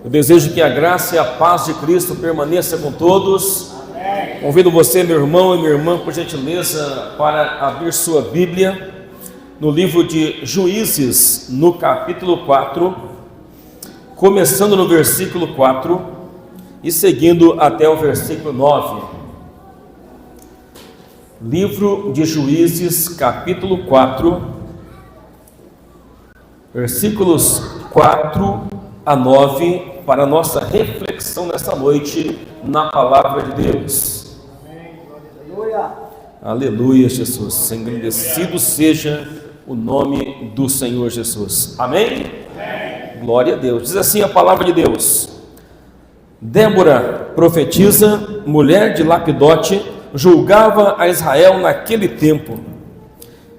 Eu desejo que a graça e a paz de Cristo permaneça com todos. Amém. Convido você, meu irmão e minha irmã, por gentileza, para abrir sua Bíblia no livro de Juízes, no capítulo 4, começando no versículo 4 e seguindo até o versículo 9. Livro de Juízes, capítulo 4, versículos 4 a 9, para a nossa reflexão nesta noite na palavra de Deus. Aleluia, aleluia, Jesus. Engrandecido seja o nome do Senhor Jesus. Amém? Amém? Glória a Deus. Diz assim a palavra de Deus: Débora, profetisa, mulher de Lapidote, julgava a Israel naquele tempo.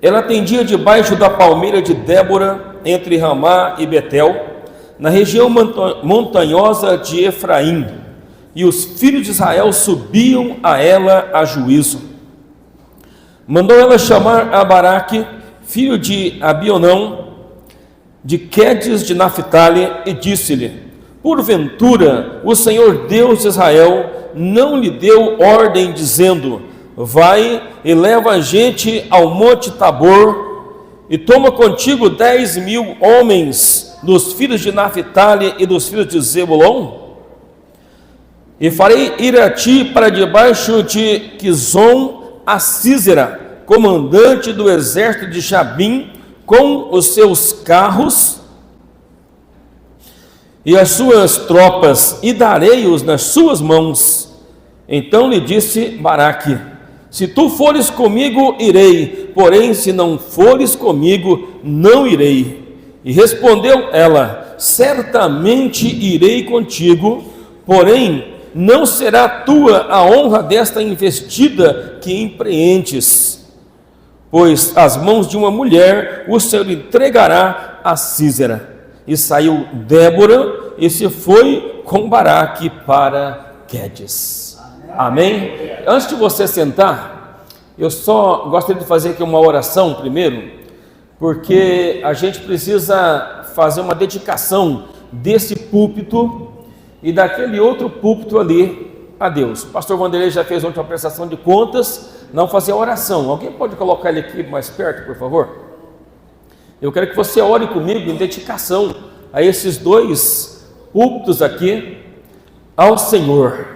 Ela atendia debaixo da palmeira de Débora, entre Ramá e Betel, na região montanhosa de Efraim, e os filhos de Israel subiam a ela a juízo. Mandou ela chamar a Baraque, filho de Abionão, de Quedes de Naphtali, e disse-lhe: porventura o Senhor Deus de Israel não lhe deu ordem, dizendo: vai e leva a gente ao monte Tabor, e toma contigo 10.000 homens dos filhos de Naphtali e dos filhos de Zebulon? E farei ir a ti para debaixo de Quizon a Sísera, comandante do exército de Jabim, com os seus carros e as suas tropas, e darei-os nas suas mãos. Então lhe disse Baraque: se tu fores comigo, irei, porém se não fores comigo, não irei. E respondeu ela: certamente irei contigo, porém não será tua a honra desta investida que empreendes, pois as mãos de uma mulher o Senhor entregará a Sísera. E saiu Débora e se foi com Baraque para Quedes. Amém? Antes de você sentar, eu só gostaria de fazer aqui uma oração primeiro, porque a gente precisa fazer uma dedicação desse púlpito e daquele outro púlpito ali a Deus. O pastor Vanderlei já fez ontem uma prestação de contas, não fazer a oração. Alguém pode colocar ele aqui mais perto, por favor? Eu quero que você ore comigo em dedicação a esses dois púlpitos aqui ao Senhor.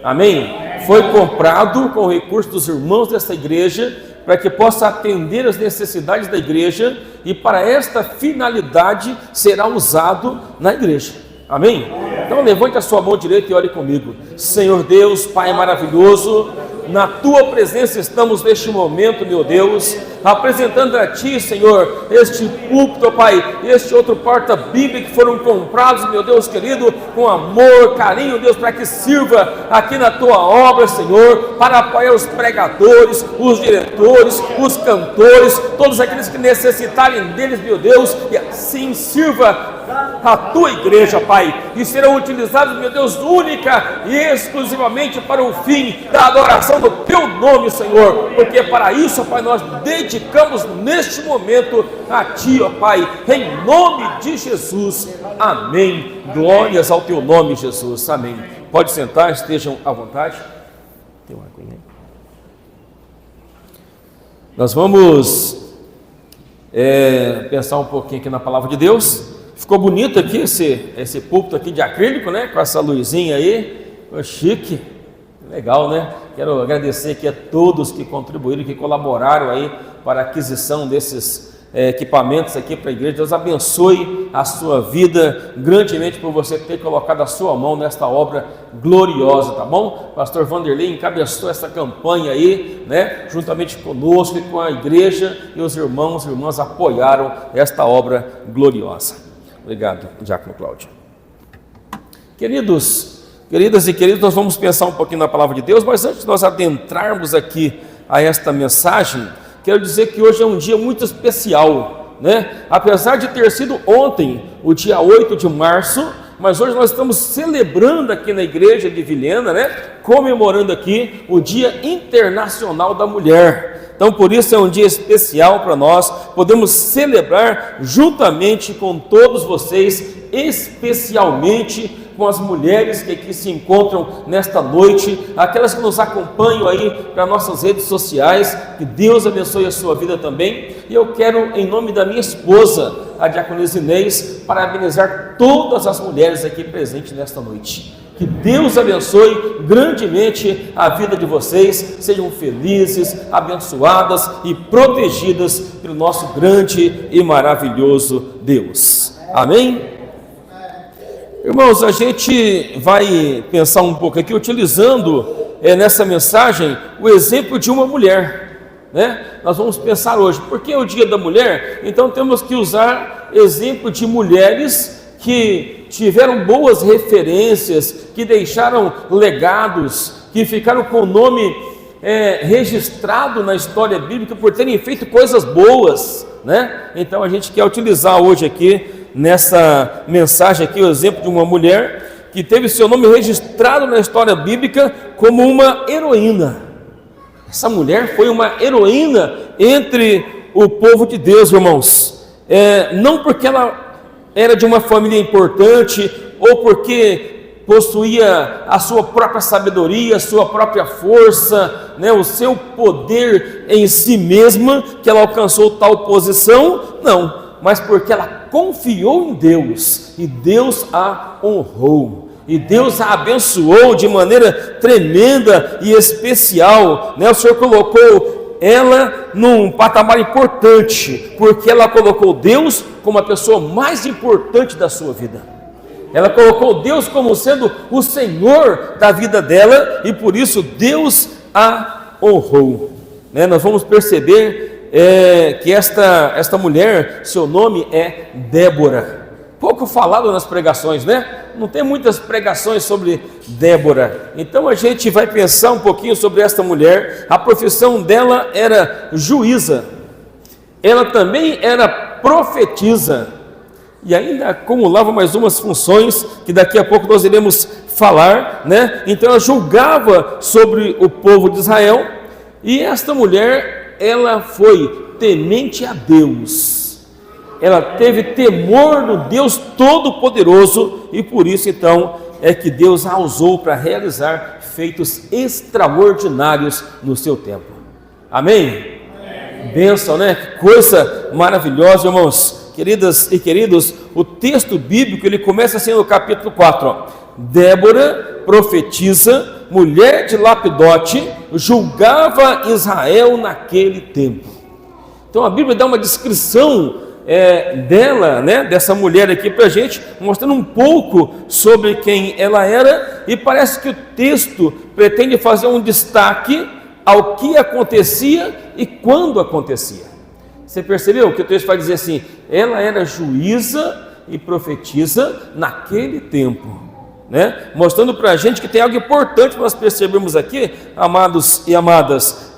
Amém? Foi comprado com o recurso dos irmãos desta igreja, para que possa atender as necessidades da igreja, e para esta finalidade será usado na igreja. Amém? Então levante a sua mão direita e ore comigo. Senhor Deus, Pai maravilhoso, na Tua presença estamos neste momento, meu Deus, apresentando a Ti, Senhor, este púlpito, Pai, este outro porta-bíblia que foram comprados, meu Deus querido, com amor, carinho, Deus, para que sirva aqui na Tua obra, Senhor, para apoiar os pregadores, os diretores, os cantores, todos aqueles que necessitarem deles, meu Deus, e assim sirva a Tua igreja, Pai, e serão utilizados, meu Deus, única e exclusivamente para o fim da adoração do Teu nome, Senhor, porque para isso, Pai, nós dedicamos neste momento a Ti, ó Pai, em nome de Jesus, amém. Glórias ao Teu nome, Jesus, amém. Pode sentar, estejam à vontade. Tem uma aguinha aí. Nós vamos pensar um pouquinho aqui na palavra de Deus. Ficou bonito aqui esse púlpito aqui de acrílico, né? Com essa luzinha aí, ficou chique, legal, né? Quero agradecer aqui a todos que contribuíram, que colaboraram aí para a aquisição desses equipamentos aqui para a igreja. Deus abençoe a sua vida grandemente por você ter colocado a sua mão nesta obra gloriosa, tá bom? Pastor Vanderlei encabeçou essa campanha aí, né? Juntamente conosco e com a igreja, e os irmãos e irmãs apoiaram esta obra gloriosa. Obrigado, Diácono Cláudio. Queridas e queridos, nós vamos pensar um pouquinho na palavra de Deus, mas antes de nós adentrarmos aqui a esta mensagem, quero dizer que hoje é um dia muito especial, né? Apesar de ter sido ontem, o dia 8 de março, mas hoje nós estamos celebrando aqui na igreja de Vilhena, né? Comemorando aqui o Dia Internacional da Mulher. Então por isso é um dia especial para nós, podemos celebrar juntamente com todos vocês, especialmente com as mulheres que aqui se encontram nesta noite, aquelas que nos acompanham aí para nossas redes sociais, que Deus abençoe a sua vida também. E eu quero, em nome da minha esposa, a diaconisa Inês, parabenizar todas as mulheres aqui presentes nesta noite. Que Deus abençoe grandemente a vida de vocês, sejam felizes, abençoadas e protegidas pelo nosso grande e maravilhoso Deus. Amém? Irmãos, a gente vai pensar um pouco aqui, utilizando nessa mensagem o exemplo de uma mulher, né? Nós vamos pensar hoje, porque é o dia da mulher, então temos que usar exemplo de mulheres que tiveram boas referências, que deixaram legados, que ficaram com o nome registrado na história bíblica por terem feito coisas boas, né? Então a gente quer utilizar hoje aqui, nessa mensagem aqui, o exemplo de uma mulher que teve seu nome registrado na história bíblica como uma heroína. Essa mulher foi uma heroína entre o povo de Deus, irmãos, não porque ela era de uma família importante, ou porque possuía a sua própria sabedoria, a sua própria força, né, o seu poder em si mesma, que ela alcançou tal posição, não, mas porque ela confiou em Deus, e Deus a honrou, e Deus a abençoou de maneira tremenda e especial, né? O Senhor colocou ela num patamar importante, porque ela colocou Deus como a pessoa mais importante da sua vida. Ela colocou Deus como sendo o Senhor da vida dela, e por isso Deus a honrou, né? Nós vamos perceber que esta mulher, seu nome é Débora. Pouco falado nas pregações, né? Não tem muitas pregações sobre Débora. Então a gente vai pensar um pouquinho sobre esta mulher. A profissão dela era juíza, ela também era profetisa, e ainda acumulava mais umas funções que daqui a pouco nós iremos falar, né? Então ela julgava sobre o povo de Israel, e esta mulher, ela foi temente a Deus, ela teve temor do Deus Todo-Poderoso, e por isso então é que Deus a usou para realizar feitos extraordinários no seu tempo. Amém? Bênção, né? Que coisa maravilhosa, irmãos. Queridas e queridos, o texto bíblico ele começa assim no capítulo 4, ó. Débora, profetisa, mulher de Lapidote, julgava Israel naquele tempo. Então a Bíblia dá uma descrição dela, né, dessa mulher aqui para a gente, mostrando um pouco sobre quem ela era, e parece que o texto pretende fazer um destaque ao que acontecia e quando acontecia. Você percebeu que o texto vai dizer assim, ela era juíza e profetisa naquele tempo, né? Mostrando para a gente que tem algo importante para nós percebermos aqui, amados e amadas,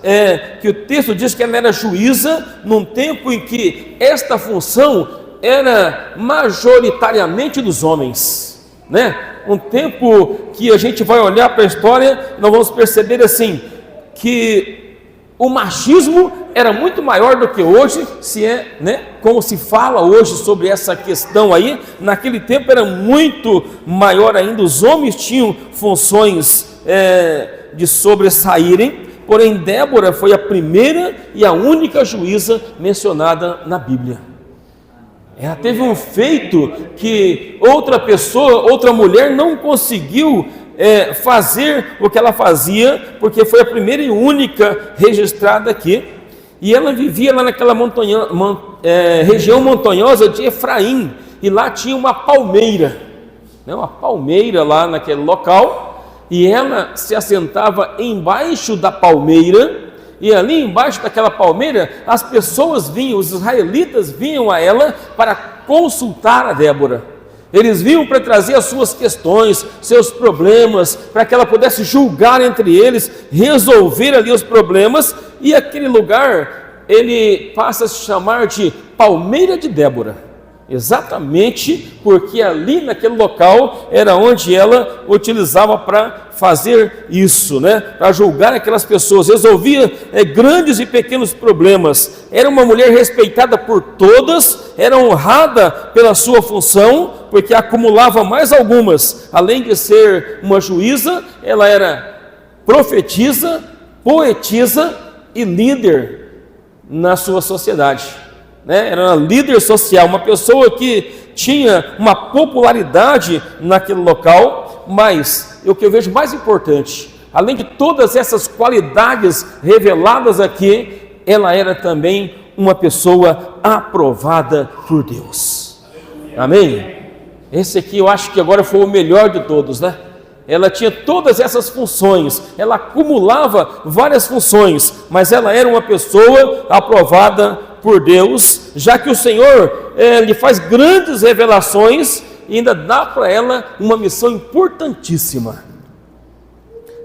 que o texto diz que ela era juíza num tempo em que esta função era majoritariamente dos homens, né? Um tempo que a gente vai olhar para a história, nós vamos perceber assim, que o machismo era muito maior do que hoje, né? Como se fala hoje sobre essa questão aí, naquele tempo era muito maior ainda, os homens tinham funções de sobressaírem, porém Débora foi a primeira e a única juíza mencionada na Bíblia. Ela teve um feito que outra pessoa, outra mulher não conseguiu fazer o que ela fazia, porque foi a primeira e única registrada aqui, e ela vivia lá naquela região montanhosa de Efraim, e lá tinha uma palmeira, né, uma palmeira lá naquele local, e ela se assentava embaixo da palmeira, e ali embaixo daquela palmeira, as pessoas vinham, os israelitas vinham a ela para consultar a Débora. Eles vinham para trazer as suas questões, seus problemas, para que ela pudesse julgar entre eles, resolver ali os problemas, e aquele lugar, ele passa a se chamar de Palmeira de Débora. Exatamente porque ali naquele local era onde ela utilizava para fazer isso, né? Para julgar aquelas pessoas, resolvia grandes e pequenos problemas. Era uma mulher respeitada por todas, era honrada pela sua função, porque acumulava mais algumas. Além de ser uma juíza, ela era profetisa, poetisa e líder na sua sociedade, né? Era uma líder social, uma pessoa que tinha uma popularidade naquele local. Mas o que eu vejo mais importante, além de todas essas qualidades reveladas aqui, ela era também uma pessoa aprovada por Deus. Amém? Esse aqui eu acho que agora foi o melhor de todos, né? Ela tinha todas essas funções, ela acumulava várias funções, mas ela era uma pessoa aprovada por Deus, já que o Senhor lhe faz grandes revelações e ainda dá para ela uma missão importantíssima.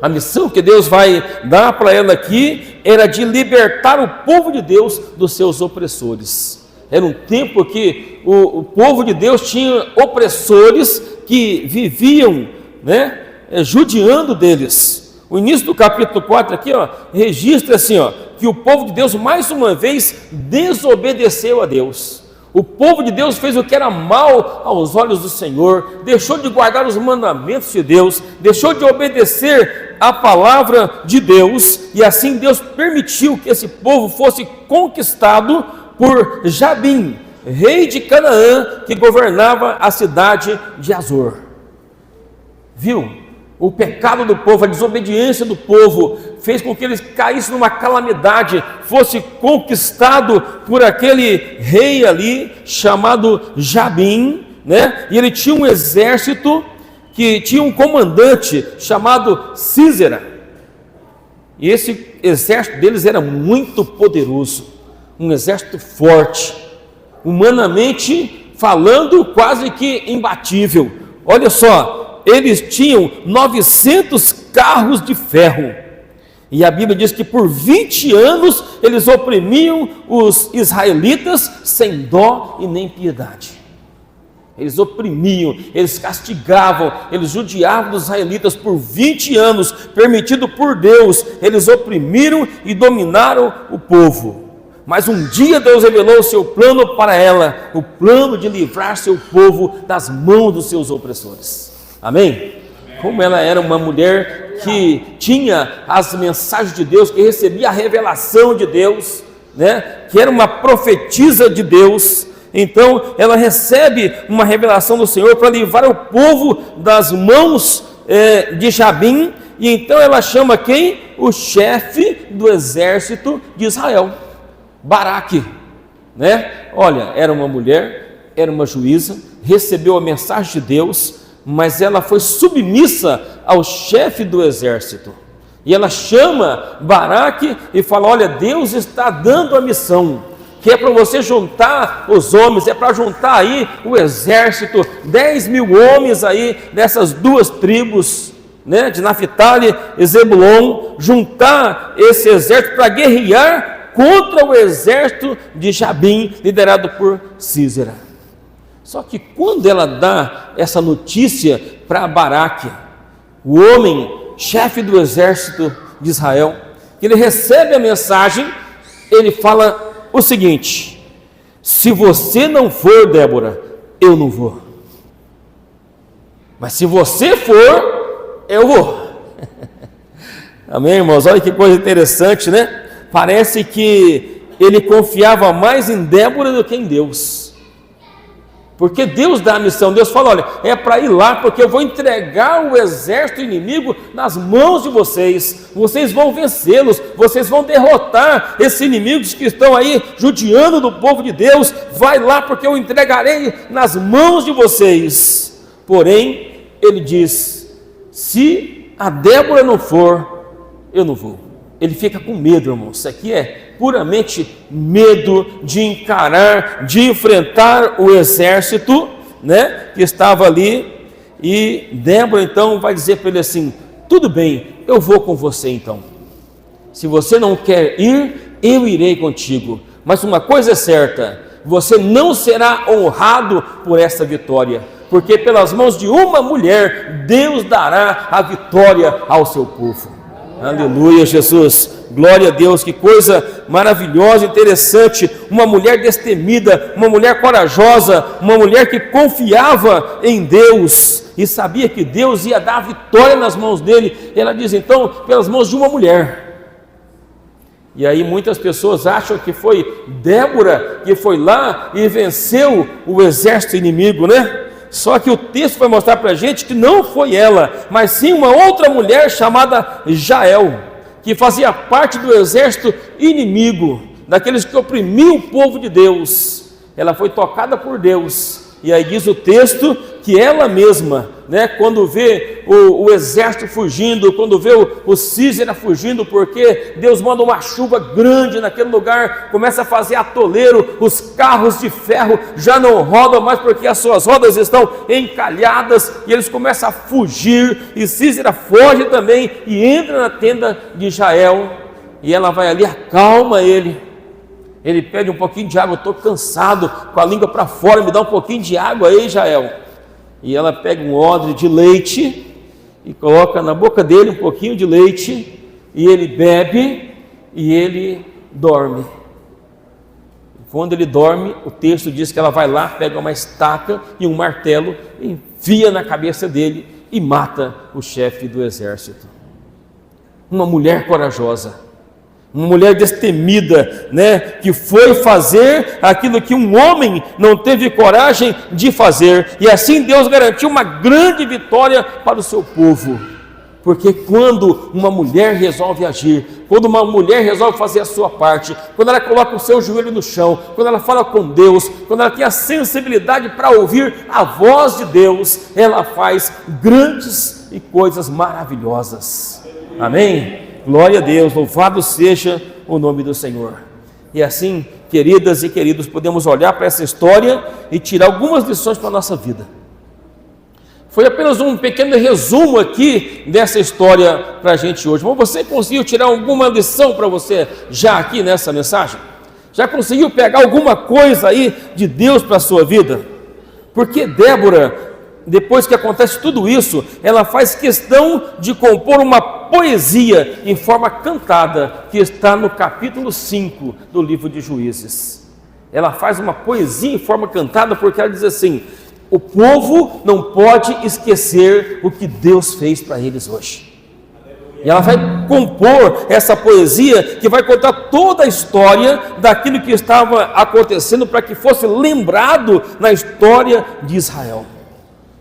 A missão que Deus vai dar para ela aqui era de libertar o povo de Deus dos seus opressores. Era um tempo que o povo de Deus tinha opressores que viviam, né, judiando deles. O início do capítulo 4 aqui, registra assim, que o povo de Deus mais uma vez desobedeceu a Deus. O povo de Deus fez o que era mal aos olhos do Senhor, deixou de guardar os mandamentos de Deus, deixou de obedecer a palavra de Deus, e assim Deus permitiu que esse povo fosse conquistado por Jabim, rei de Canaã, que governava a cidade de Azor. Viu? O pecado do povo, a desobediência do povo, fez com que eles caíssem numa calamidade, fosse conquistado por aquele rei ali, chamado Jabim, né? E ele tinha um exército, que tinha um comandante, chamado Sísera, e esse exército deles era muito poderoso, um exército forte, humanamente falando, quase que imbatível. Olha só, eles tinham 900 carros de ferro, e a Bíblia diz que por 20 anos eles oprimiam os israelitas sem dó e nem piedade. Eles oprimiam, eles castigavam, eles judiavam dos israelitas por 20 anos, permitido por Deus. Eles oprimiram e dominaram o povo. Mas um dia Deus revelou o seu plano para ela, o plano de livrar seu povo das mãos dos seus opressores. Amém? Como ela era uma mulher que tinha as mensagens de Deus, que recebia a revelação de Deus, né? Que era uma profetisa de Deus. Então ela recebe uma revelação do Senhor para livrar o povo das mãos de Jabim. E então ela chama quem? O chefe do exército de Israel, Baraque, né? Olha, era uma mulher, era uma juíza, recebeu a mensagem de Deus, mas ela foi submissa ao chefe do exército. E ela chama Baraque e fala: olha, Deus está dando a missão, que é para você juntar os homens, é para juntar aí o exército, 10.000 homens aí dessas duas tribos, né, de Naphtali e Zebulon, juntar esse exército para guerrear contra o exército de Jabim, liderado por Sísera. Só que quando ela dá essa notícia para Baraque, o homem, chefe do exército de Israel, que ele recebe a mensagem, ele fala o seguinte: se você não for, Débora, eu não vou. Mas se você for, eu vou. Amém, irmãos? Olha que coisa interessante, né? Parece que ele confiava mais em Débora do que em Deus. Porque Deus dá a missão, Deus fala: olha, é para ir lá, porque eu vou entregar o exército inimigo nas mãos de vocês, vocês vão vencê-los, vocês vão derrotar esses inimigos que estão aí judiando do povo de Deus. Vai lá, porque eu entregarei nas mãos de vocês. Porém, ele diz: se a Débora não for, eu não vou. Ele fica com medo, irmão. Isso aqui é puramente medo de encarar, de enfrentar o exército, né, que estava ali. E Débora então vai dizer para ele assim: tudo bem, eu vou com você então. Se você não quer ir, eu irei contigo. Mas uma coisa é certa: você não será honrado por essa vitória, porque pelas mãos de uma mulher, Deus dará a vitória ao seu povo. Aleluia, Jesus, glória a Deus, que coisa maravilhosa, interessante, uma mulher destemida, uma mulher corajosa, uma mulher que confiava em Deus, e sabia que Deus ia dar a vitória nas mãos dele. Ela diz então, pelas mãos de uma mulher. E aí muitas pessoas acham que foi Débora que foi lá e venceu o exército inimigo, né? Só que o texto vai mostrar para a gente que não foi ela, mas sim uma outra mulher chamada Jael, que fazia parte do exército inimigo, daqueles que oprimiam o povo de Deus. Ela foi tocada por Deus, e aí diz o texto que ela mesma, né, quando vê o exército fugindo, quando vê o Sísera fugindo, porque Deus manda uma chuva grande naquele lugar, começa a fazer atoleiro, os carros de ferro já não rodam mais porque as suas rodas estão encalhadas, e eles começam a fugir, e Sísera foge também e entra na tenda de Jael, e ela vai ali, acalma ele. Ele pede um pouquinho de água, estou cansado, com a língua para fora, me dá um pouquinho de água aí, Jael. E ela pega um odre de leite e coloca na boca dele um pouquinho de leite, e ele bebe e ele dorme. Quando ele dorme, o texto diz que ela vai lá, pega uma estaca e um martelo, enfia na cabeça dele e mata o chefe do exército. Uma mulher corajosa, uma mulher destemida, né, que foi fazer aquilo que um homem não teve coragem de fazer, e assim Deus garantiu uma grande vitória para o seu povo, porque quando uma mulher resolve agir, quando uma mulher resolve fazer a sua parte, quando ela coloca o seu joelho no chão, quando ela fala com Deus, quando ela tem a sensibilidade para ouvir a voz de Deus, ela faz grandes e coisas maravilhosas. Amém? Glória a Deus, louvado seja o nome do Senhor. E assim, queridas e queridos, podemos olhar para essa história e tirar algumas lições para a nossa vida. Foi apenas um pequeno resumo aqui dessa história para a gente hoje. Mas você conseguiu tirar alguma lição para você já aqui nessa mensagem? Já conseguiu pegar alguma coisa aí de Deus para a sua vida? Porque Débora, depois que acontece tudo isso, ela faz questão de compor uma poesia em forma cantada, que está no capítulo 5 do livro de Juízes. Ela faz uma poesia em forma cantada porque ela diz assim: o povo não pode esquecer o que Deus fez para eles hoje. E ela vai compor essa poesia que vai contar toda a história daquilo que estava acontecendo para que fosse lembrado na história de Israel.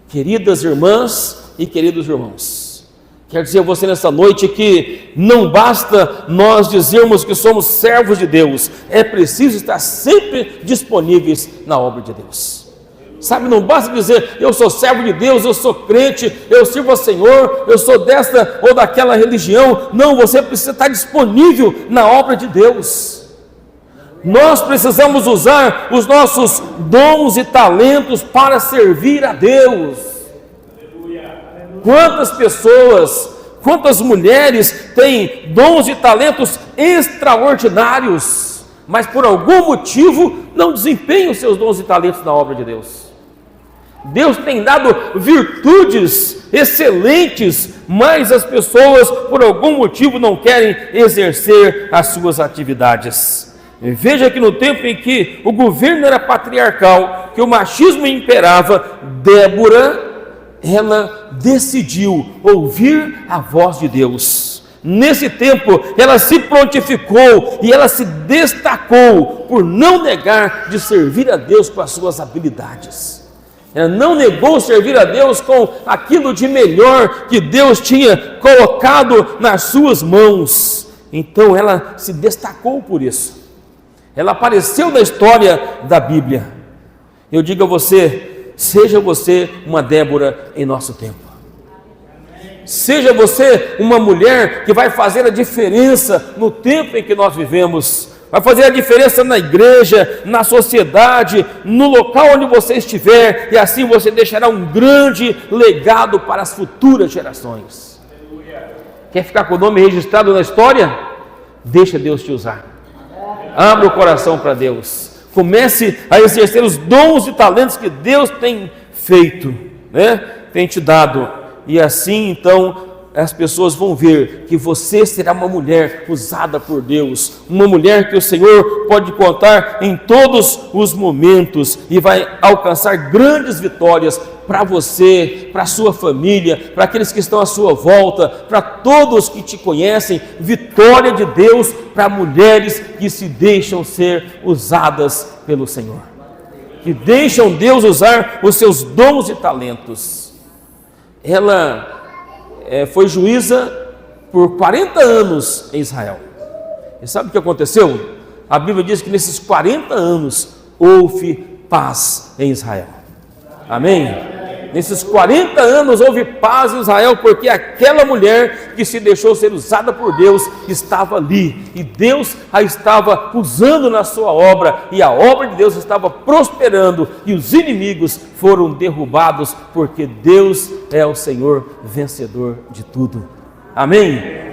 Queridas irmãs e queridos irmãos, quero dizer a você nessa noite que não basta nós dizermos que somos servos de Deus, é preciso estar sempre disponíveis na obra de Deus. Sabe, não basta dizer, eu sou servo de Deus, eu sou crente, eu sirvo ao Senhor, eu sou desta ou daquela religião. Não, você precisa estar disponível na obra de Deus. Nós precisamos usar os nossos dons e talentos para servir a Deus. Quantas pessoas, quantas mulheres têm dons e talentos extraordinários, mas por algum motivo não desempenham seus dons e talentos na obra de Deus. Deus tem dado virtudes excelentes, mas as pessoas por algum motivo não querem exercer as suas atividades. Veja que no tempo em que o governo era patriarcal, que o machismo imperava, Débora, ela decidiu ouvir a voz de Deus. Nesse tempo, ela se prontificou e ela se destacou por não negar de servir a Deus com as suas habilidades. Ela não negou servir a Deus com aquilo de melhor que Deus tinha colocado nas suas mãos. Então ela se destacou por isso. Ela apareceu na história da Bíblia. Eu digo a você, seja você uma Débora em nosso tempo. Seja você uma mulher que vai fazer a diferença no tempo em que nós vivemos. Vai fazer a diferença na igreja, na sociedade, no local onde você estiver. E assim você deixará um grande legado para as futuras gerações. Quer ficar com o nome registrado na história? Deixa Deus te usar. Abra o coração para Deus, Comece a exercer os dons e talentos que Deus tem feito, né? Tem te dado. E assim, então, as pessoas vão ver que você será uma mulher usada por Deus, uma mulher que o Senhor pode contar em todos os momentos e vai alcançar grandes vitórias para você, para a sua família, para aqueles que estão à sua volta, para todos que te conhecem. Vitória de Deus para mulheres que se deixam ser usadas pelo Senhor, que deixam Deus usar os seus dons e talentos. Ela foi juíza por 40 anos em Israel. E sabe o que aconteceu? A Bíblia diz que nesses 40 anos houve paz em Israel. Amém? Nesses 40 anos houve paz em Israel, porque aquela mulher que se deixou ser usada por Deus estava ali, e Deus a estava usando na sua obra, e a obra de Deus estava prosperando, e os inimigos foram derrubados, porque Deus é o Senhor vencedor de tudo. Amém?